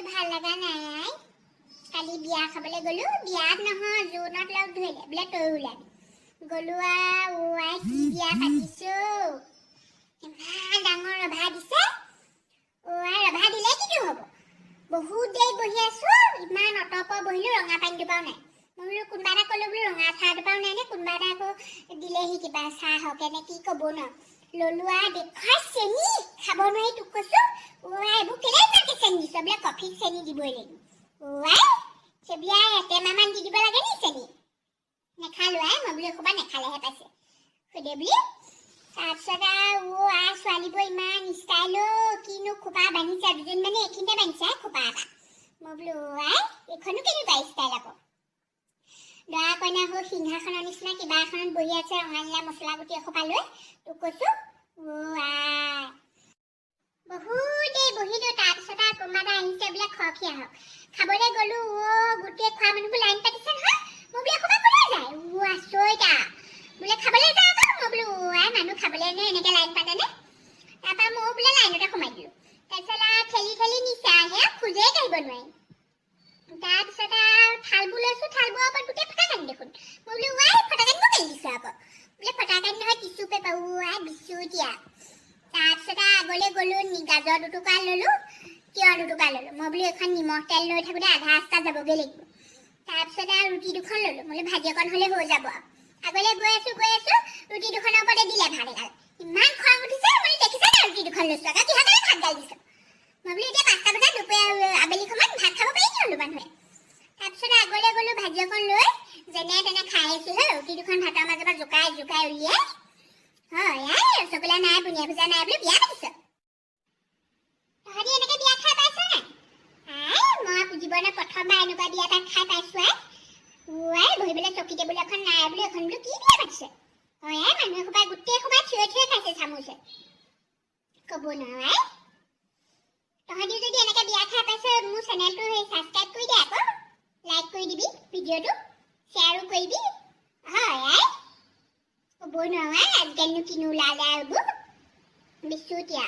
ভাল লগা নাই কালি বিয়া খাবলৈ গলো বিয়াত নহয় জোনত লগ ধৰিলে বোলে তই ওলাবি গলো আই কি বিয়া পাতিছো ইমান ডাঙৰ ৰভা দিছে ৰভা দিলে কিটো হ'ব বহুত দেৰি বহি আছো ইমান অটপৰ বহিলো ৰঙা পানী দুপাও নাই মই বোলো কোনোবা এটা ক'লো বোলো ৰঙা চাহ দুপাও নাই নে কোনোবা এটা আকৌ দিলেহি কিবা চাহ হওক এনে কি ক'ব ন ললো দেখুৱাই চেনি খাব নোৱাৰি তোক কৈছো এইবোৰ কেলে ইমানকে চেনি দিছ বোলে কফি চেনি দিবই লাগিব চেবিয়াই এটেমামান দি দিব লাগে নি চেনি নেখালো মই বোলো এসোপা নেখালেহে পাইছে সুধে বুলি তাৰপিছত ছোৱালীবোৰ ইমান ষ্টাইল কিনো খোপা বান্ধিছে দুজন মানে এইখিনিতে বান্ধিছে খোপা এটা মই বোলো এইখনো কেনেকুৱা ষ্টাইল আকৌ দৰা কইনা হৈ সিংহাসনৰ নিচিনা কিবা এখনত বহি আছে ৰঙা নীলা মছলা গুটি এসোপা লৈ তোক কৈছো বহুত দেৰি বহিলো তাৰপিছত কোনোবা এটা আহিছে বোলে খৰখীয়া হওক খাবলৈ গলো গোটেই খোৱা মানুহবোৰ লাইন পাতিছে নহয় মই বোলে এসোপা ক'লৈ যায় আচৰিত বোলে খাবলৈ যায় আকৌ মই বোলো মানুহ খাবলৈ নে এনেকৈ লাইন পাতেনে তাৰপৰা মই বোলে লাইনতে সোমাই দিলোঁ তাৰপিছত ঠেলি ঠেলি নিছে সেয়া খোজেই কাঢ়িব নোৱাৰি তাৰপিছত থালবোৰ লৈছোঁ থালবোৰৰ ওপৰত গোটেই ফটাকানি দেখোন মই বোলো ফটাকানিবোৰ কাঢ়ি দিছোঁ আকৌ বোলে ফটাকানি নহয় টিচু পেপাৰ বিচুতীয়া তাৰপিছত আগলৈ গ'লো গাজৰ দুটুকা ল'লোঁ তিয়হ দুটুকা ল'লোঁ মই বোলো এখন নিমখ তেল লৈ থাকোঁতে আধা ৰাস্তা যাবগৈ লাগিব তাৰপিছত ৰুটি দুখন ল'লোঁ মই বোলো ভাজি অকণ হ'লে হৈ যাব আগলৈ গৈ আছোঁ ৰুটি দুখনৰ ওপৰতে দিলে ভাত এগাল ইমান খং উঠিছে মই দেখিছা না ৰুটি দুখন লৈছোঁ আকৌ কিহৰ কাৰণে ভাত গাল দিছোঁ মই বোলো এতিয়া 5টা বজাত দুপৰীয়া আবেলি সময়ত ভাত খাব পাৰি নি হ'লো মানুহে তাৰপিছত আগলৈ গ'লোঁ ভাজি অকণ লৈ যেনে তেনে খাই আহিছোঁ ৰুটি দুখন ভাতৰ মাজৰ পৰা জোকাই উলিয়াই ৰসগোল্লা নাই বুনিয়া ভুজা নাই বোলে বিয়া পাতিছ তহঁতি এনেকৈ বিয়া খাই পাইছ নাই মই জীৱনত প্ৰথমবাৰ এনেকুৱা বিয়া এটা খাই পাইছোঁ বহিবলৈ চকী টেবুল এখন নাই বোলে এখন বোলো কি বিয়া পাতিছে মানুহে সোপাই গোটেই সোপাই থিয় খাইছে চামুচে ক'ব নোৱাৰে তহঁতি যদি এনেকৈ বিয়া খাই পাইছ মোৰ চেনেলটো ছাবস্ক্ৰাইব কৰি দে আকৌ লাইক কৰি দিবি ভিডিঅ'টো শ্বেয়াৰো কৰিবি ক'ব নোৱাৰে আজিকালিনো কিনো ওলালে এইবোৰ বিচুতীয়া